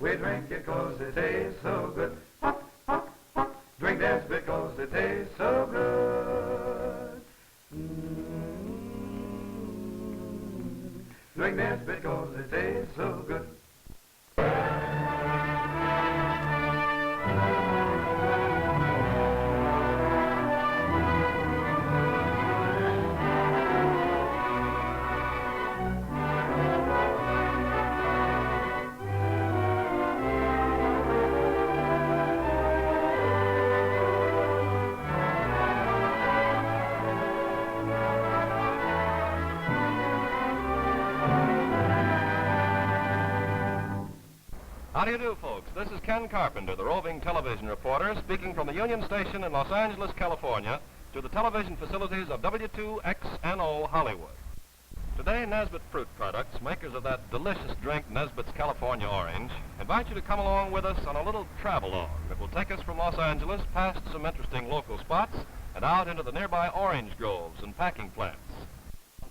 We drink it 'cause it tastes so good. Hop, hop, hop. Drink Nesbitt 'cause it tastes so good. Drink Nesbitt 'cause it tastes so good. How do you do, folks? This is Ken Carpenter, the roving television reporter, speaking from the Union Station in Los Angeles, California, to the television facilities of W2XNO Hollywood. Today, Nesbitt Fruit Products, makers of that delicious drink, Nesbitt's California Orange, invite you to come along with us on a little travelogue that will take us from Los Angeles past some interesting local spots and out into the nearby orange groves and packing plants.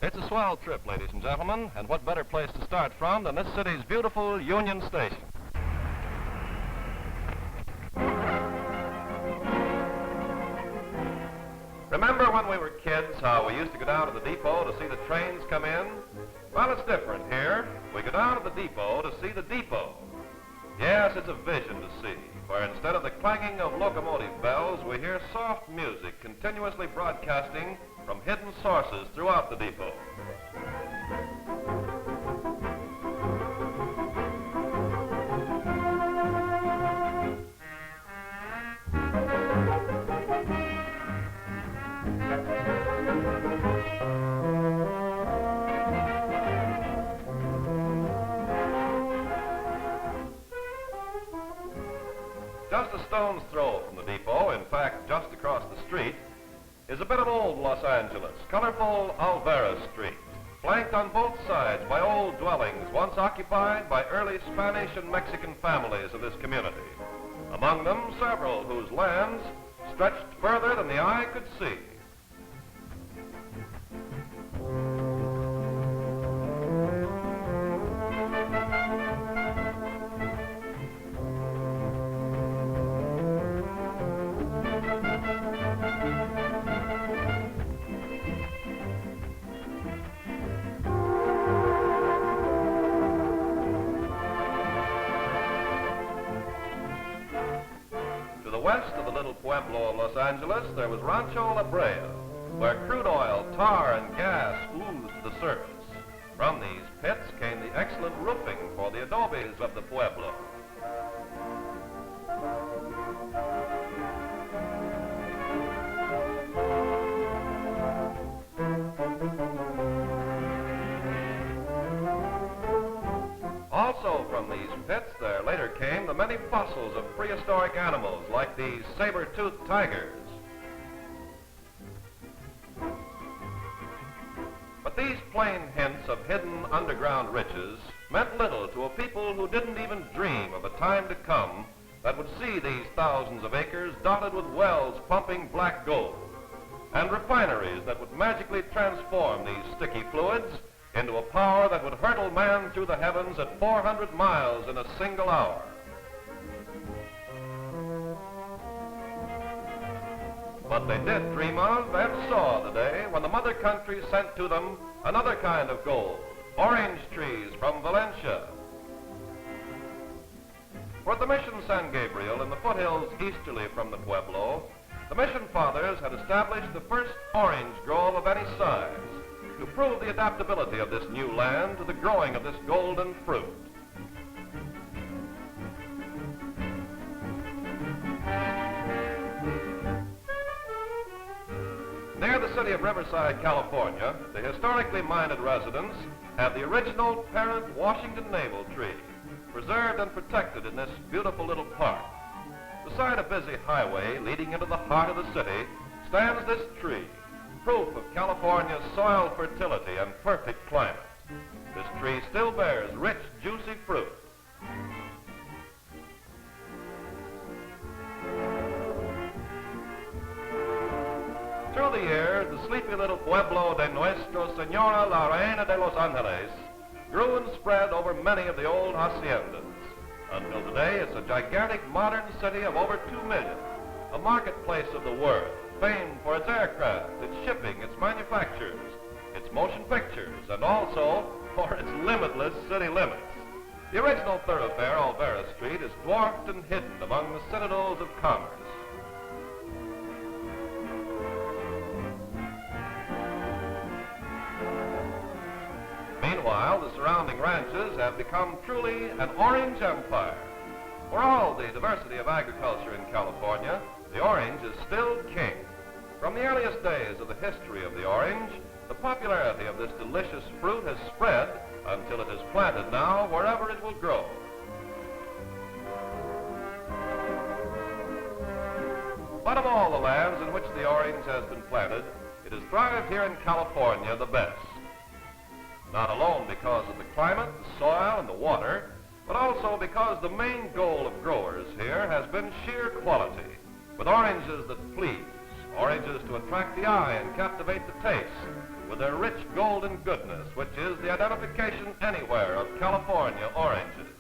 It's a swell trip, ladies and gentlemen, and what better place to start from than this city's beautiful Union Station. Remember when we were kids how we used to go down to the depot to see the trains come in? Well, it's different here. We go down to the depot to see the depot. Yes, it's a vision to see, where instead of the clanging of locomotive bells, we hear soft music continuously broadcasting from hidden sources throughout the depot. Just a stone's throw from the depot, in fact, just across the street, is a bit of old Los Angeles, colorful Olvera Street, flanked on both sides by old dwellings once occupied by early Spanish and Mexican families of this community. Among them, several whose lands stretched further than the eye could see. West of the little pueblo of Los Angeles, there was Rancho La Brea, where crude oil, tar, and gas oozed the surface. From these pits came the excellent roofing for the adobes of the pueblo. Also from these pits, there later came the many fossils of prehistoric animals like these saber-toothed tigers. But these plain hints of hidden underground riches meant little to a people who didn't even dream of a time to come that would see these thousands of acres dotted with wells pumping black gold, and refineries that would magically transform these sticky fluids into a power that would hurtle man through the heavens at 400 miles in a single hour. But they did dream of and saw the day when the mother country sent to them another kind of gold, orange trees from Valencia. For at the Mission San Gabriel in the foothills easterly from the pueblo, the mission fathers had established the first orange grove of any size to prove the adaptability of this new land to the growing of this golden fruit. Near the city of Riverside, California, the historically minded residents have the original parent Washington navel tree, preserved and protected in this beautiful little park. Beside a busy highway leading into the heart of the city stands this tree, proof of California's soil fertility and perfect climate. This tree still bears rich, juicy fruit. Through the years, the sleepy little pueblo de Nuestra Señora la Reina de los Angeles grew and spread over many of the old haciendas. Until today, it's a gigantic modern city of over 2 million, a marketplace of the world, famed for its aircraft, its shipping, its manufactures, its motion pictures, and also for its limitless city limits. The original thoroughfare, Olvera Street, is dwarfed and hidden among the citadels of commerce. Meanwhile, the surrounding ranches have become truly an orange empire. For all the diversity of agriculture in California, the orange is still king. From the earliest days of the history of the orange, the popularity of this delicious fruit has spread until it is planted now wherever it will grow. But of all the lands in which the orange has been planted, it has thrived here in California the best. Not alone because of the climate, the soil, and the water, but also because the main goal of growers here has been sheer quality, with oranges that please, oranges to attract the eye and captivate the taste, with their rich golden goodness, which is the identification anywhere of California oranges.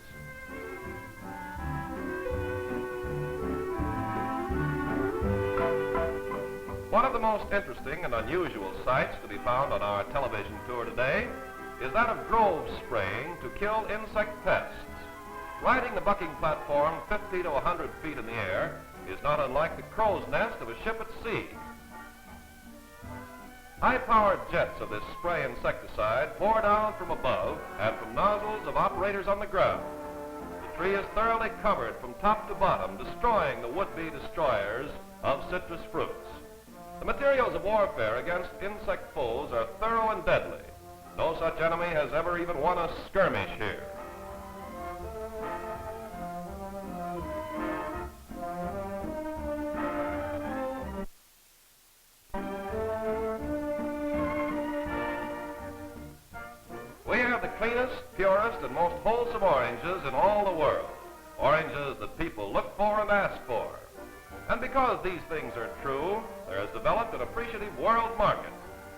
One of the most interesting and unusual sights to be found on our television tour today is that of grove spraying to kill insect pests. Riding the bucking platform 50 to 100 feet in the air is not unlike the crow's nest of a ship at sea. High-powered jets of this spray insecticide pour down from above and from nozzles of operators on the ground. The tree is thoroughly covered from top to bottom, destroying the would-be destroyers of citrus fruits. The materials of warfare against insect foes are thorough and deadly. No such enemy has ever even won a skirmish here. We have the cleanest, purest, and most wholesome oranges in all the world. Oranges that people look for and ask for. And because these things are true, there has developed an appreciative world market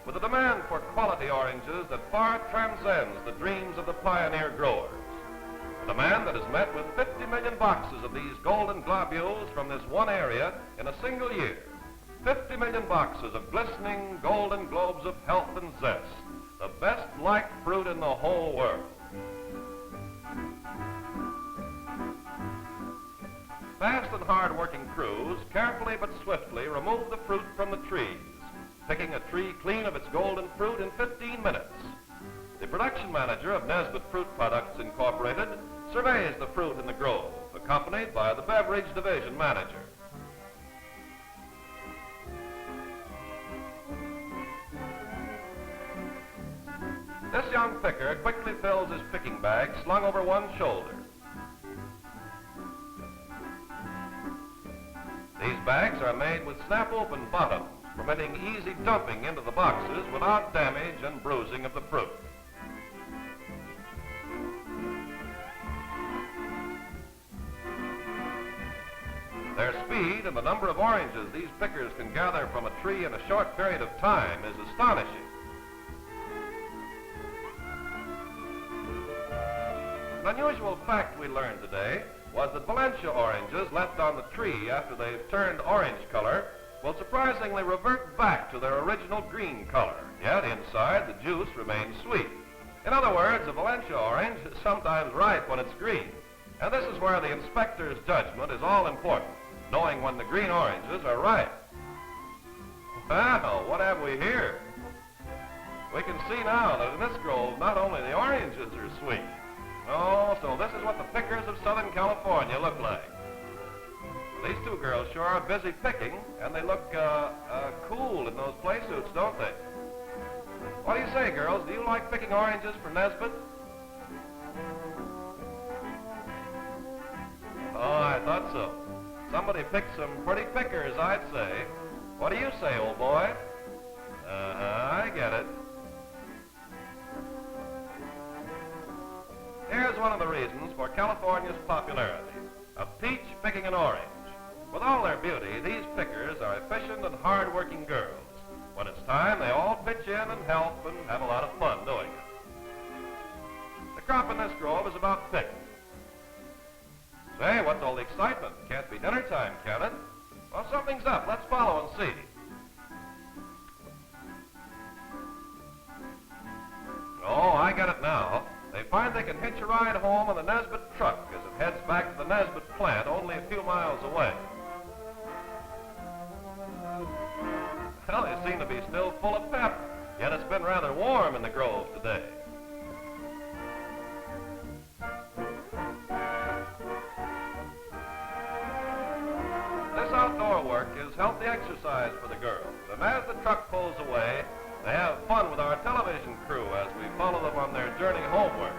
with a demand for quality oranges that far transcends the dreams of the pioneer growers. A demand that is met with 50 million boxes of these golden globules from this one area in a single year. 50 million boxes of glistening golden globes of health and zest, the best liked fruit in the whole world. Fast and hard-working crews carefully but swiftly remove the fruit from the trees, picking a tree clean of its golden fruit in 15 minutes. The production manager of Nesbitt Fruit Products Incorporated surveys the fruit in the grove, accompanied by the beverage division manager. This young picker quickly fills his picking bag slung over one shoulder. These bags are made with snap-open bottoms, permitting easy dumping into the boxes without damage and bruising of the fruit. Their speed and the number of oranges these pickers can gather from a tree in a short period of time is astonishing. An unusual fact we learned today was that Valencia oranges left on the tree after they've turned orange color will surprisingly revert back to their original green color, yet inside the juice remains sweet. In other words, a Valencia orange is sometimes ripe when it's green, and this is where the inspector's judgment is all important, knowing when the green oranges are ripe. Well, what have we here? We can see now that in this grove not only the oranges are sweet. Oh, so this is what the pickers of Southern California look like. These two girls sure are busy picking, and they look cool in those play suits, don't they? What do you say, girls? Do you like picking oranges for Nesbitt? Oh, I thought so. Somebody picked some pretty pickers, I'd say. What do you say, old boy? I get it. Here's one of the reasons for California's popularity, a peach picking an orange. With all their beauty, these pickers are efficient and hard-working girls. When it's time, they all pitch in and help and have a lot of fun doing it. The crop in this grove is about picked. Say, what's all the excitement? Can't be dinner time, can it? Well, something's up. Let's follow and see. Oh, I get it now. They find they can hitch a ride home on the Nesbitt truck as it heads back to the Nesbitt plant only a few miles away. Well, they seem to be still full of pep, yet it's been rather warm in the grove today. This outdoor work is healthy exercise for the girls, and as the truck pulls away, they have fun with our television crew as we follow them on their journey homeward.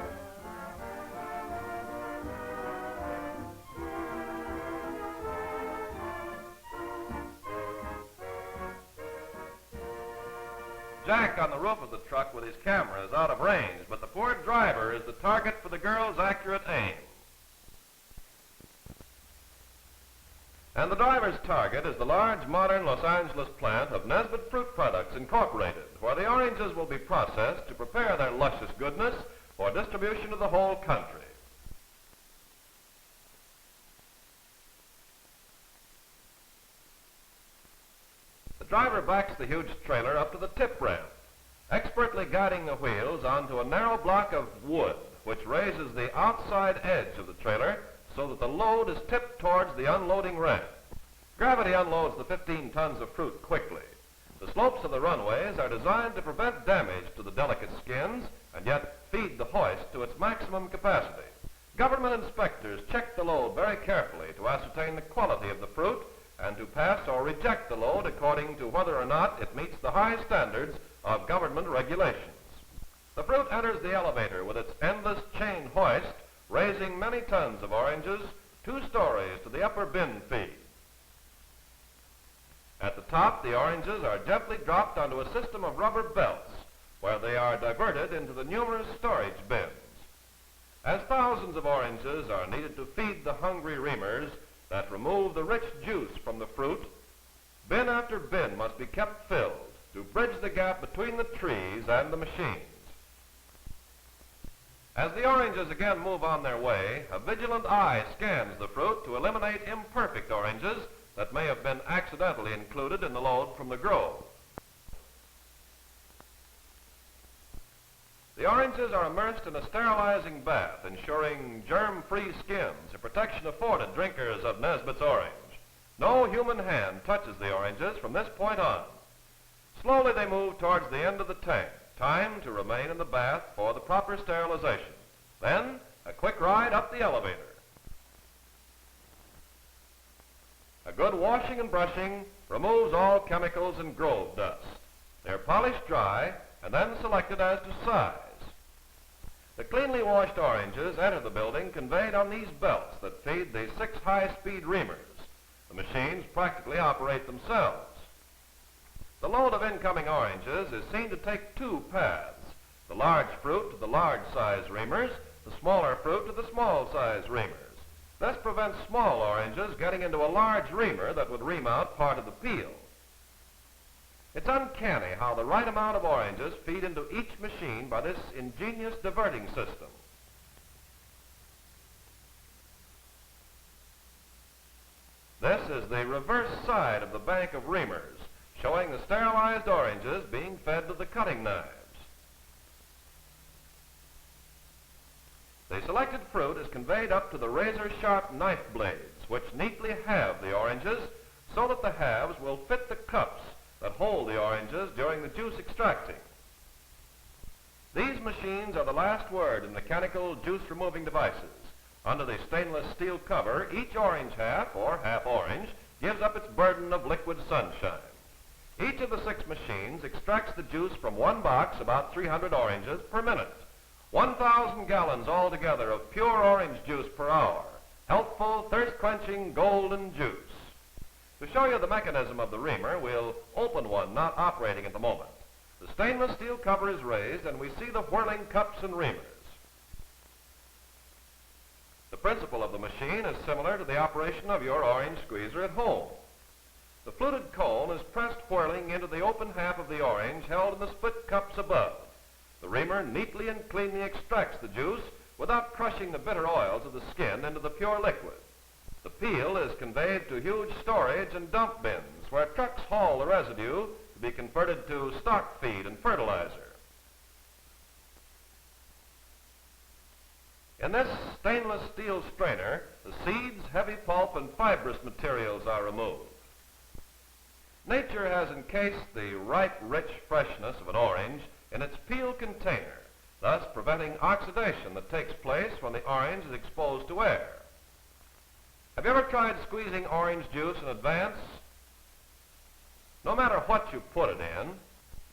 Jack on the roof of the truck with his camera is out of range, but the poor driver is the target for the girls' accurate aim. And the driver's target is the large, modern Los Angeles plant of Nesbitt Fruit Products Incorporated, where the oranges will be processed to prepare their luscious goodness for distribution to the whole country. The driver backs the huge trailer up to the tip ramp, expertly guiding the wheels onto a narrow block of wood, which raises the outside edge of the trailer so that the load is tipped towards the unloading ramp. Gravity unloads the 15 tons of fruit quickly. The slopes of the runways are designed to prevent damage to the delicate skins and yet feed the hoist to its maximum capacity. Government inspectors check the load very carefully to ascertain the quality of the fruit and to pass or reject the load according to whether or not it meets the high standards of government regulations. The fruit enters the elevator with its endless chain hoist, raising many tons of oranges 2 stories to the upper bin feed. At the top, the oranges are gently dropped onto a system of rubber belts, where they are diverted into the numerous storage bins. As thousands of oranges are needed to feed the hungry reamers that remove the rich juice from the fruit, bin after bin must be kept filled to bridge the gap between the trees and the machines. As the oranges again move on their way, a vigilant eye scans the fruit to eliminate imperfect oranges that may have been accidentally included in the load from the grove. The oranges are immersed in a sterilizing bath, ensuring germ-free skins, a protection afforded drinkers of Nesbitt's orange. No human hand touches the oranges from this point on. Slowly they move towards the end of the tank, time to remain in the bath for the proper sterilization. Then, a quick ride up the elevator. A good washing and brushing removes all chemicals and grove dust. They're polished dry and then selected as to size. The cleanly washed oranges enter the building conveyed on these belts that feed the 6 high-speed reamers. The machines practically operate themselves. The load of incoming oranges is seen to take 2 paths, the large fruit to the large-size reamers, the smaller fruit to the small-size reamers. This prevents small oranges getting into a large reamer that would ream out part of the peel. It's uncanny how the right amount of oranges feed into each machine by this ingenious diverting system. This is the reverse side of the bank of reamers, showing the sterilized oranges being fed to the cutting knives. The selected fruit is conveyed up to the razor-sharp knife blades, which neatly halve the oranges so that the halves will fit the cups that hold the oranges during the juice extracting. These machines are the last word in mechanical juice-removing devices. Under the stainless steel cover, each orange half, or half orange, gives up its burden of liquid sunshine. Each of the 6 machines extracts the juice from one box, about 300 oranges per minute. 1,000 gallons altogether of pure orange juice per hour. Healthful, thirst-quenching, golden juice. To show you the mechanism of the reamer, we'll open one not operating at the moment. The stainless steel cover is raised and we see the whirling cups and reamers. The principle of the machine is similar to the operation of your orange squeezer at home. The fluted cone is pressed whirling into the open half of the orange held in the split cups above. The reamer neatly and cleanly extracts the juice without crushing the bitter oils of the skin into the pure liquid. The peel is conveyed to huge storage and dump bins where trucks haul the residue to be converted to stock feed and fertilizer. In this stainless steel strainer, the seeds, heavy pulp, and fibrous materials are removed. Nature has encased the ripe, rich freshness of an orange in its peel container, thus preventing oxidation that takes place when the orange is exposed to air. Have you ever tried squeezing orange juice in advance? No matter what you put it in,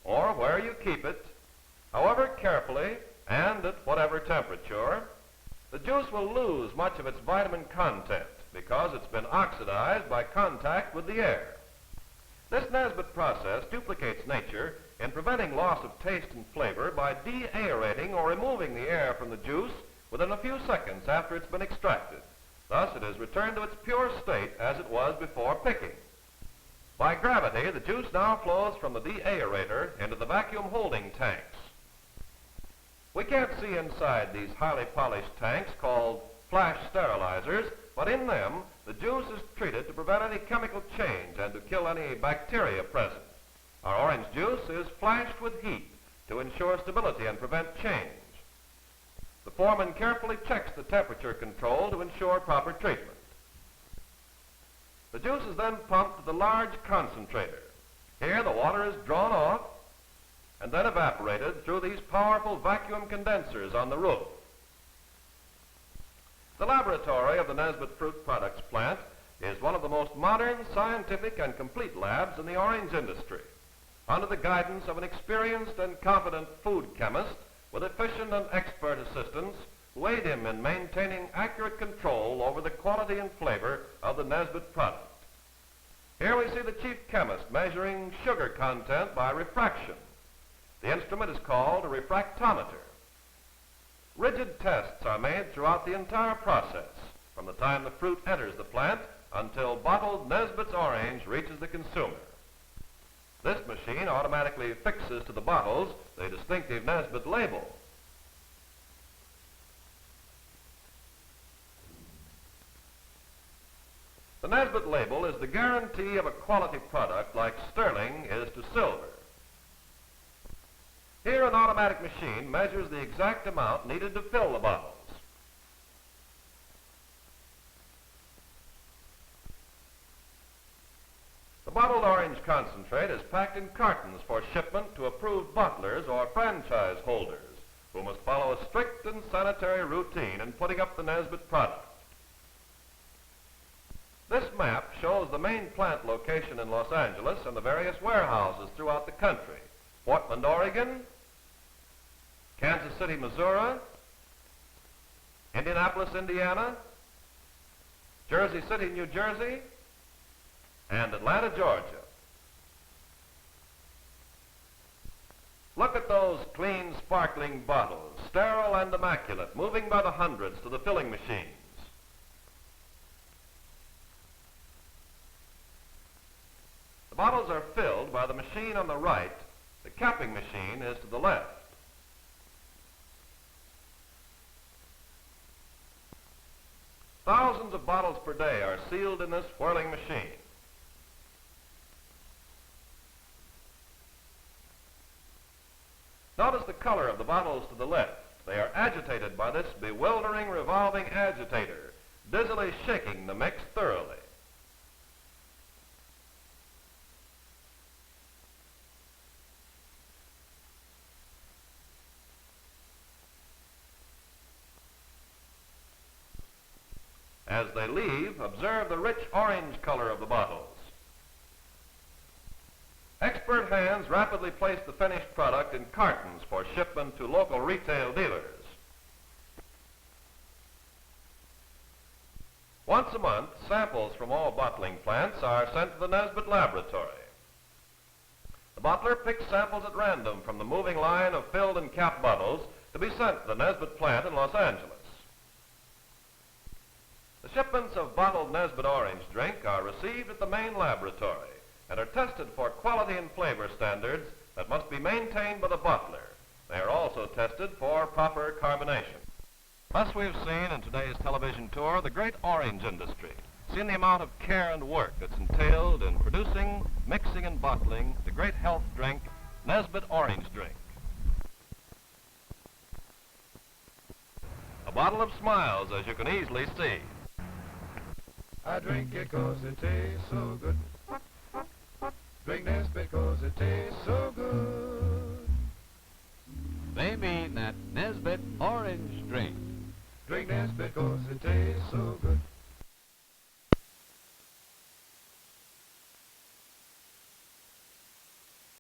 or where you keep it, however carefully and at whatever temperature, the juice will lose much of its vitamin content because it's been oxidized by contact with the air. This Nesbitt process duplicates nature in preventing loss of taste and flavor by de-aerating or removing the air from the juice within a few seconds after it's been extracted. Thus, it is returned to its pure state as it was before picking. By gravity, the juice now flows from the de-aerator into the vacuum holding tanks. We can't see inside these highly polished tanks called flash sterilizers, but in them, the juice is treated to prevent any chemical change and to kill any bacteria present. Our orange juice is flashed with heat to ensure stability and prevent change. The foreman carefully checks the temperature control to ensure proper treatment. The juice is then pumped to the large concentrator. Here, the water is drawn off and then evaporated through these powerful vacuum condensers on the roof. The laboratory of the Nesbitt Fruit Products plant is one of the most modern, scientific, and complete labs in the orange industry. Under the guidance of an experienced and competent food chemist with efficient and expert assistants who aid him in maintaining accurate control over the quality and flavor of the Nesbitt product. Here we see the chief chemist measuring sugar content by refraction. The instrument is called a refractometer. Rigid tests are made throughout the entire process, from the time the fruit enters the plant until bottled Nesbitt's orange reaches the consumer. This machine automatically fixes to the bottles the distinctive Nesbitt label. The Nesbitt label is the guarantee of a quality product like sterling is to silver. Here, an automatic machine measures the exact amount needed to fill the bottles. The bottled orange concentrate is packed in cartons for shipment to approved bottlers or franchise holders who must follow a strict and sanitary routine in putting up the Nesbitt product. This map shows the main plant location in Los Angeles and the various warehouses throughout the country. Portland, Oregon, Kansas City, Missouri, Indianapolis, Indiana, Jersey City, New Jersey, and Atlanta, Georgia. Look at those clean, sparkling bottles, sterile and immaculate, moving by the hundreds to the filling machines. The bottles are filled by the machine on the right. The capping machine is to the left. Thousands of bottles per day are sealed in this whirling machine. Notice the color of the bottles to the left. They are agitated by this bewildering revolving agitator, dizzily shaking the mix thoroughly. As they leave, observe the rich orange color of the bottles. Expert hands rapidly place the finished product in cartons for shipment to local retail dealers. Once a month, samples from all bottling plants are sent to the Nesbitt laboratory. The bottler picks samples at random from the moving line of filled and capped bottles to be sent to the Nesbitt plant in Los Angeles. The shipments of bottled Nesbitt orange drink are received at the main laboratory and are tested for quality and flavor standards that must be maintained by the bottler. They are also tested for proper carbonation. Thus we've seen in today's television tour the great orange industry, seen the amount of care and work that's entailed in producing, mixing, and bottling the great health drink, Nesbitt Orange Drink. A bottle of smiles, as you can easily see. I drink it 'cause it tastes so good. Drink Nesbitt 'cause it tastes so good. They mean that Nesbitt